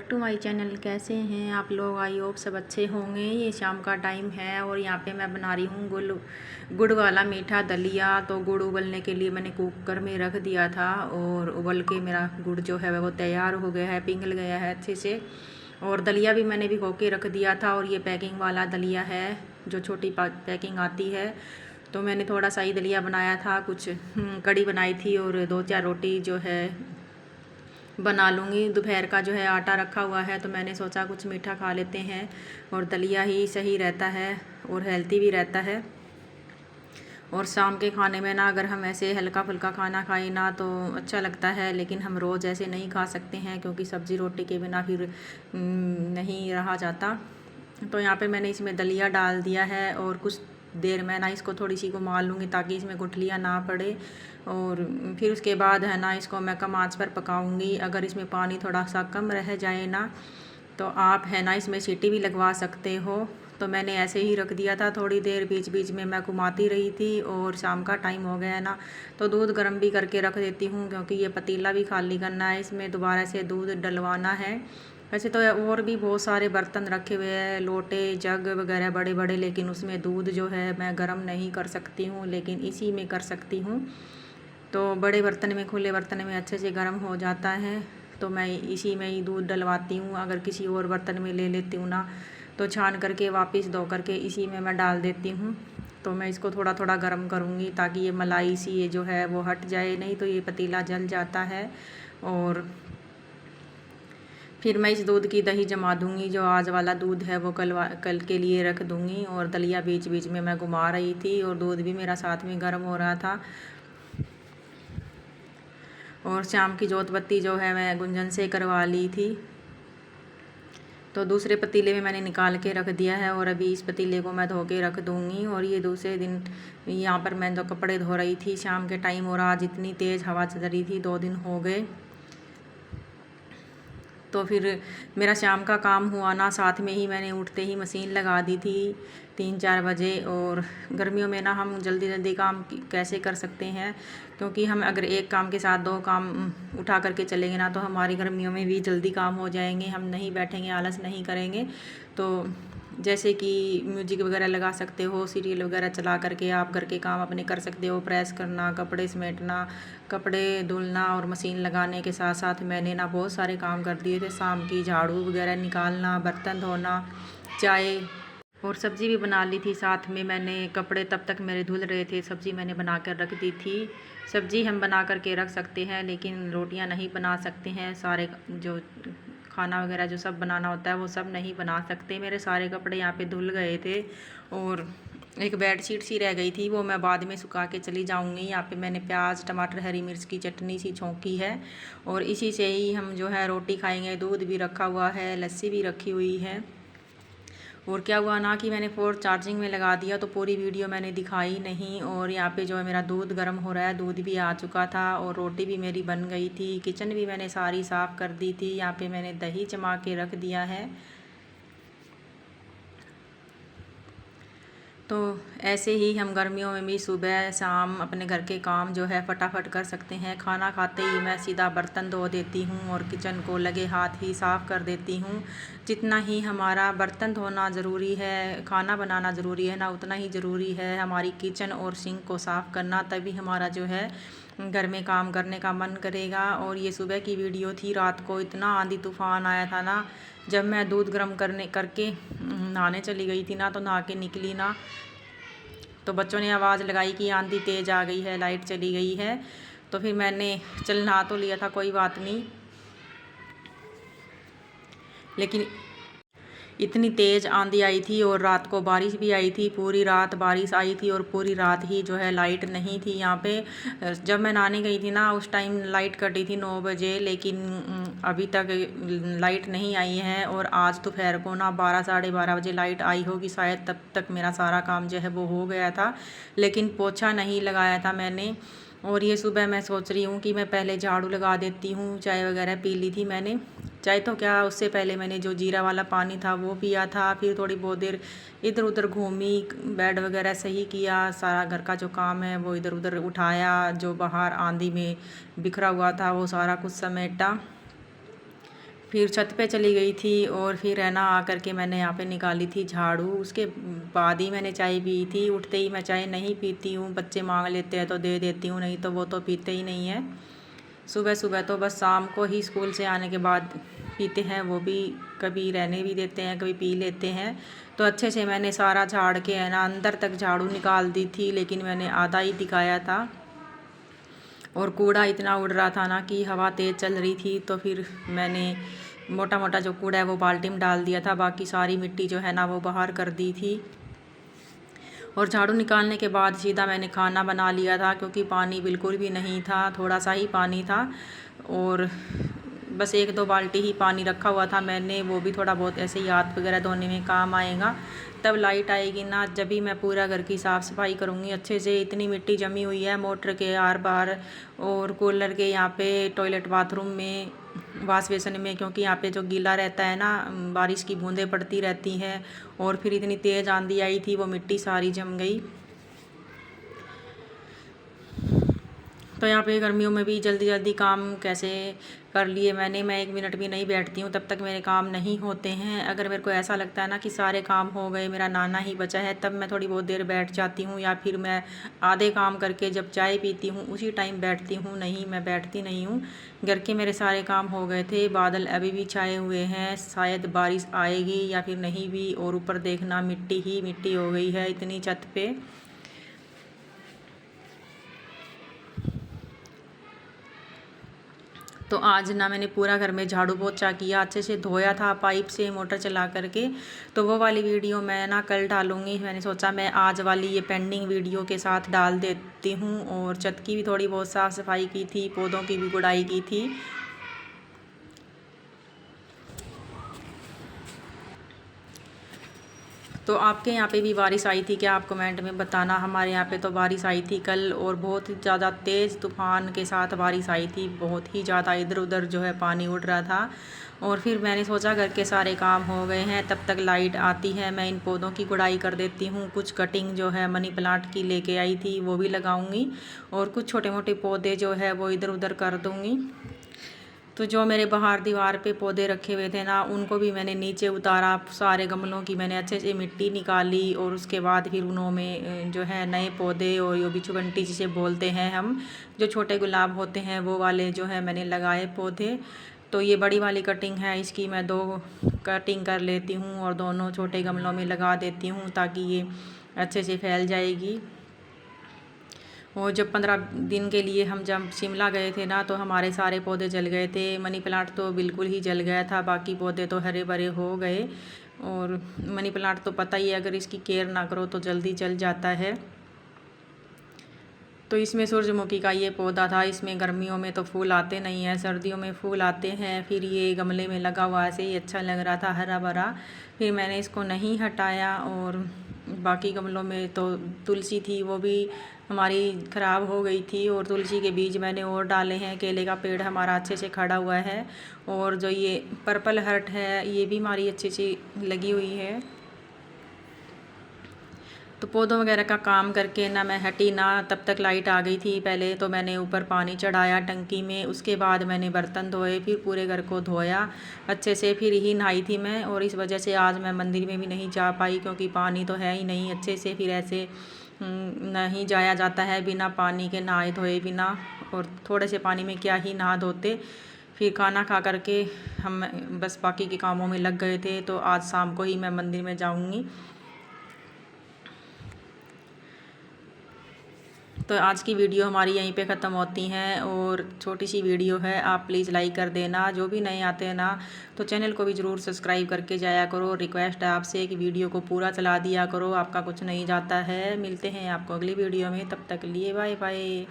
Back to my channel. कैसे हैं आप लोग? आई होप सब अच्छे होंगे। ये शाम का टाइम है और यहाँ पे मैं बना रही हूँ गुड़ वाला मीठा दलिया। तो गुड़ उबलने के लिए मैंने कुकर में रख दिया था और उबल के मेरा गुड़ जो है वो तैयार हो गया है, पिघल गया है अच्छे से। और दलिया भी मैंने भिगो के रख दिया था और ये पैकिंग वाला दलिया है जो छोटी पैकिंग आती है। तो मैंने थोड़ा सा ही दलिया बनाया था, कुछ कड़ी बनाई थी और 2-4 रोटी जो है बना लूँगी। दोपहर का जो है आटा रखा हुआ है तो मैंने सोचा कुछ मीठा खा लेते हैं और दलिया ही सही रहता है और हेल्दी भी रहता है। और शाम के खाने में ना अगर हम ऐसे हल्का फुल्का खाना खाएं ना तो अच्छा लगता है, लेकिन हम रोज़ ऐसे नहीं खा सकते हैं क्योंकि सब्ज़ी रोटी के बिना फिर नहीं रहा जाता। तो यहाँ पे मैंने इसमें दलिया डाल दिया है और कुछ देर में ना इसको थोड़ी सी घुमा लूँगी ताकि इसमें गुठलियाँ ना पड़े। और फिर उसके बाद है ना इसको मैं कम आंच पर पकाऊंगी। अगर इसमें पानी थोड़ा सा कम रह जाए ना तो आप है ना इसमें सीटी भी लगवा सकते हो। तो मैंने ऐसे ही रख दिया था थोड़ी देर, बीच बीच में मैं घुमाती रही थी। और शाम का टाइम हो गया है ना तो दूध गर्म भी करके रख देती हूँ क्योंकि ये पतीला भी खाली करना है, इसमें दोबारा से दूध डलवाना है। वैसे तो और भी बहुत सारे बर्तन रखे हुए हैं, लोटे जग वगैरह बड़े बड़े, लेकिन उसमें दूध जो है मैं गर्म नहीं कर सकती हूँ, लेकिन इसी में कर सकती हूँ। तो बड़े बर्तन में, खुले बर्तन में अच्छे से गर्म हो जाता है तो मैं इसी में ही दूध डलवाती हूँ। अगर किसी और बर्तन में ले लेती हूँ ना तो छान करके वापस धो करके इसी में मैं डाल देती हूँ। तो मैं इसको थोड़ा थोड़ा गर्म करूँगी ताकि ये मलाई सी ये जो है वो हट जाए, नहीं तो ये पतीला जल जाता है। और फिर मैं इस दूध की दही जमा दूँगी, जो आज वाला दूध है वो कल के लिए रख दूँगी। और दलिया बीच बीच में मैं घुमा रही थी और दूध भी मेरा साथ में गर्म हो रहा था। और शाम की जोत बत्ती जो है मैं गुंजन से करवा ली थी। तो दूसरे पतीले में मैंने निकाल के रख दिया है और अभी इस पतीले को मैं धो के रख दूँगी। और ये दूसरे दिन यहाँ पर मैं जो कपड़े धो रही थी शाम के टाइम, और आज इतनी तेज़ हवा चल रही थी, 2 दिन हो गए। तो फिर मेरा शाम का काम हुआ ना, साथ में ही मैंने उठते ही मशीन लगा दी थी 3-4 बजे। और गर्मियों में ना हम जल्दी जल्दी काम कैसे कर सकते हैं, क्योंकि हम अगर एक काम के साथ 2 काम उठा करके चलेंगे ना तो हमारी गर्मियों में भी जल्दी काम हो जाएंगे, हम नहीं बैठेंगे, आलस नहीं करेंगे। तो जैसे कि म्यूजिक वगैरह लगा सकते हो, सीरियल वगैरह चला करके आप घर के काम अपने कर सकते हो, प्रेस करना, कपड़े समेटना, कपड़े धुलना। और मशीन लगाने के साथ साथ मैंने ना बहुत सारे काम कर दिए थे शाम की, झाड़ू वगैरह निकालना, बर्तन धोना, चाय और सब्ज़ी भी बना ली थी साथ में मैंने। कपड़े तब तक मेरे धुल रहे थे, सब्ज़ी मैंने बना कर रख दी थी। सब्ज़ी हम बना करके रख सकते हैं लेकिन रोटियां नहीं बना सकते हैं, सारे जो खाना वगैरह जो सब बनाना होता है वो सब नहीं बना सकते। मेरे सारे कपड़े यहाँ पे धुल गए थे और एक बेडशीट सी रह गई थी, वो मैं बाद में सुखा के चली जाऊँगी। यहाँ पे मैंने प्याज, टमाटर, हरी मिर्च की चटनी सी छौंकी है और इसी से ही हम जो है रोटी खाएंगे। दूध भी रखा हुआ है, लस्सी भी रखी हुई है। और क्या हुआ ना कि मैंने फ़ोन चार्जिंग में लगा दिया तो पूरी वीडियो मैंने दिखाई नहीं। और यहाँ पे जो है मेरा दूध गर्म हो रहा है, दूध भी आ चुका था और रोटी भी मेरी बन गई थी। किचन भी मैंने सारी साफ़ कर दी थी। यहाँ पे मैंने दही जमा के रख दिया है। तो ऐसे ही हम गर्मियों में भी सुबह शाम अपने घर के काम जो है फटाफट कर सकते हैं। खाना खाते ही मैं सीधा बर्तन धो देती हूँ और किचन को लगे हाथ ही साफ़ कर देती हूँ। जितना ही हमारा बर्तन धोना ज़रूरी है, खाना बनाना ज़रूरी है ना, उतना ही ज़रूरी है हमारी किचन और सिंक को साफ़ करना। तभी हमारा जो है घर में काम करने का मन करेगा। और ये सुबह की वीडियो थी, रात को इतना आंधी तूफ़ान आया था ना, जब मैं दूध गर्म करके नहाने चली गई थी ना तो नहा के निकली ना तो बच्चों ने आवाज़ लगाई कि आंधी तेज़ आ गई है, लाइट चली गई है। तो फिर मैंने चल नहा तो लिया था, कोई बात नहीं, लेकिन इतनी तेज़ आंधी आई थी और रात को बारिश भी आई थी। पूरी रात बारिश आई थी और पूरी रात ही जो है लाइट नहीं थी यहाँ पे। जब मैं नहाने गई थी ना उस टाइम लाइट कटी थी 9 बजे, लेकिन अभी तक लाइट नहीं आई है। और आज दोपहर को ना 12-12:30 बजे लाइट आई होगी शायद, तब तक मेरा सारा काम जो है वो हो गया था, लेकिन पोछा नहीं लगाया था मैंने। और ये सुबह मैं सोच रही हूँ कि मैं पहले झाड़ू लगा देती हूँ। चाय वगैरह पी ली थी मैंने, चाय तो क्या, उससे पहले मैंने जो जीरा वाला पानी था वो पिया था। फिर थोड़ी बहुत देर इधर उधर घूमी, बेड वगैरह सही किया, सारा घर का जो काम है वो इधर उधर उठाया, जो बाहर आंधी में बिखरा हुआ था वो सारा कुछ समेटा। फिर छत पे चली गई थी और फिर है ना आकर के मैंने यहाँ पे निकाली थी झाड़ू। उसके बाद ही मैंने चाय पी थी। उठते ही मैं चाय नहीं पीती हूँ, बच्चे मांग लेते हैं तो दे देती हूँ, नहीं तो वो तो पीते ही नहीं है। सुबह सुबह तो बस शाम को ही स्कूल से आने के बाद पीते हैं, वो भी कभी रहने भी देते हैं, कभी पी लेते हैं। तो अच्छे से मैंने सारा झाड़ के है ना अंदर तक झाड़ू निकाल दी थी, लेकिन मैंने आधा ही दिखाया था और कूड़ा इतना उड़ रहा था ना कि हवा तेज़ चल रही थी। तो फिर मैंने मोटा मोटा जो कूड़ा है वो बाल्टी में डाल दिया था, बाकी सारी मिट्टी जो है ना वो बाहर कर दी थी। और झाड़ू निकालने के बाद सीधा मैंने खाना बना लिया था, क्योंकि पानी बिल्कुल भी नहीं था, थोड़ा सा ही पानी था और बस 1-2 बाल्टी ही पानी रखा हुआ था मैंने, वो भी थोड़ा बहुत ऐसे ही हाथ वगैरह धोने में काम आएगा। तब लाइट आएगी ना, जब भी मैं पूरा घर की साफ़ सफाई करूँगी अच्छे से। इतनी मिट्टी जमी हुई है मोटर के आर पार और कूलर के यहाँ पे, टॉयलेट बाथरूम में, वाश बेसिन में, क्योंकि यहाँ पे जो गीला रहता है ना, बारिश की बूंदें पड़ती रहती हैं और फिर इतनी तेज़ आंधी आई थी, वो मिट्टी सारी जम गई। तो यहाँ पे गर्मियों में भी जल्दी जल्दी काम कैसे कर लिए मैंने। मैं 1 मिनट भी नहीं बैठती हूँ, तब तक मेरे काम नहीं होते हैं। अगर मेरे को ऐसा लगता है ना कि सारे काम हो गए, मेरा नाना ही बचा है, तब मैं थोड़ी बहुत देर बैठ जाती हूँ, या फिर मैं आधे काम करके जब चाय पीती हूँ उसी टाइम बैठती हूँ। नहीं, मैं बैठती नहीं हूँ। घर के मेरे सारे काम हो गए थे, बादल अभी भी छाए हुए हैं, शायद बारिश आएगी या फिर नहीं भी। और ऊपर देखना, मिट्टी ही मिट्टी हो गई है इतनी छत पे। तो आज ना मैंने पूरा घर में झाड़ू पोछा किया, अच्छे से धोया था पाइप से मोटर चला करके। तो वो वाली वीडियो मैं ना कल डालूँगी। मैंने सोचा मैं आज वाली ये पेंडिंग वीडियो के साथ डाल देती हूँ। और छत की भी थोड़ी बहुत साफ़ सफाई की थी, पौधों की भी गुड़ाई की थी। तो आपके यहाँ पे भी बारिश आई थी क्या? आप कमेंट में बताना। हमारे यहाँ पे तो बारिश आई थी कल, और बहुत ही ज़्यादा तेज़ तूफ़ान के साथ बारिश आई थी। बहुत ही ज़्यादा इधर उधर जो है पानी उड़ रहा था। और फिर मैंने सोचा घर के सारे काम हो गए हैं, तब तक लाइट आती है, मैं इन पौधों की गुड़ाई कर देती हूँ। कुछ कटिंग जो है मनी प्लांट की लेके आई थी, वो भी लगाऊंगी, और कुछ छोटे मोटे पौधे जो है वो इधर उधर कर दूँगी। तो जो मेरे बाहर दीवार पे पौधे रखे हुए थे ना, उनको भी मैंने नीचे उतारा। सारे गमलों की मैंने अच्छे से मिट्टी निकाली, और उसके बाद फिर उनमें जो है नए पौधे, और यो बिच्छू जिसे बोलते हैं हम, जो छोटे गुलाब होते हैं वो वाले जो है मैंने लगाए पौधे। तो ये बड़ी वाली कटिंग है, इसकी मैं 2 कटिंग कर लेती हूँ और दोनों छोटे गमलों में लगा देती हूँ, ताकि ये अच्छे से फैल जाएगी। और जब 15 दिन के लिए हम जब शिमला गए थे ना, तो हमारे सारे पौधे जल गए थे। मनी प्लांट तो बिल्कुल ही जल गया था, बाकी पौधे तो हरे भरे हो गए। और मनी प्लांट तो पता ही है, अगर इसकी केयर ना करो तो जल्दी जल जाता है। तो इसमें सूरजमुखी का ये पौधा था, इसमें गर्मियों में तो फूल आते नहीं हैं, सर्दियों में फूल आते हैं। फिर ये गमले में लगा हुआ ऐसे ही अच्छा लग रहा था, हरा भरा। फिर मैंने इसको नहीं हटाया। और बाकी गमलों में तो तुलसी थी, वो भी हमारी ख़राब हो गई थी, और तुलसी के बीज मैंने और डाले हैं। केले का पेड़ हमारा अच्छे से खड़ा हुआ है, और जो ये पर्पल हर्ट है ये भी हमारी अच्छी सी लगी हुई है। तो पौधों वगैरह का काम करके ना मैं हटी ना, तब तक लाइट आ गई थी। पहले तो मैंने ऊपर पानी चढ़ाया टंकी में, उसके बाद मैंने बर्तन धोए, फिर पूरे घर को धोया अच्छे से, फिर ही नहाई थी मैं। और इस वजह से आज मैं मंदिर में भी नहीं जा पाई, क्योंकि पानी तो है ही नहीं अच्छे से। फिर ऐसे नहीं जाया जाता है बिना पानी के, नहाए धोए बिना। और थोड़े से पानी में क्या ही नहा धोते। फिर खाना खा करके हम बस बाकी के कामों में लग गए थे। तो आज शाम को ही मैं मंदिर में जाऊँगी। तो आज की वीडियो हमारी यहीं पे ख़त्म होती हैं, और छोटी सी वीडियो है, आप प्लीज़ लाइक कर देना। जो भी नए आते हैं ना, तो चैनल को भी ज़रूर सब्सक्राइब करके जाया करो। रिक्वेस्ट है आपसे कि वीडियो को पूरा चला दिया करो, आपका कुछ नहीं जाता है। मिलते हैं आपको अगली वीडियो में, तब तक लिए बाय बाय।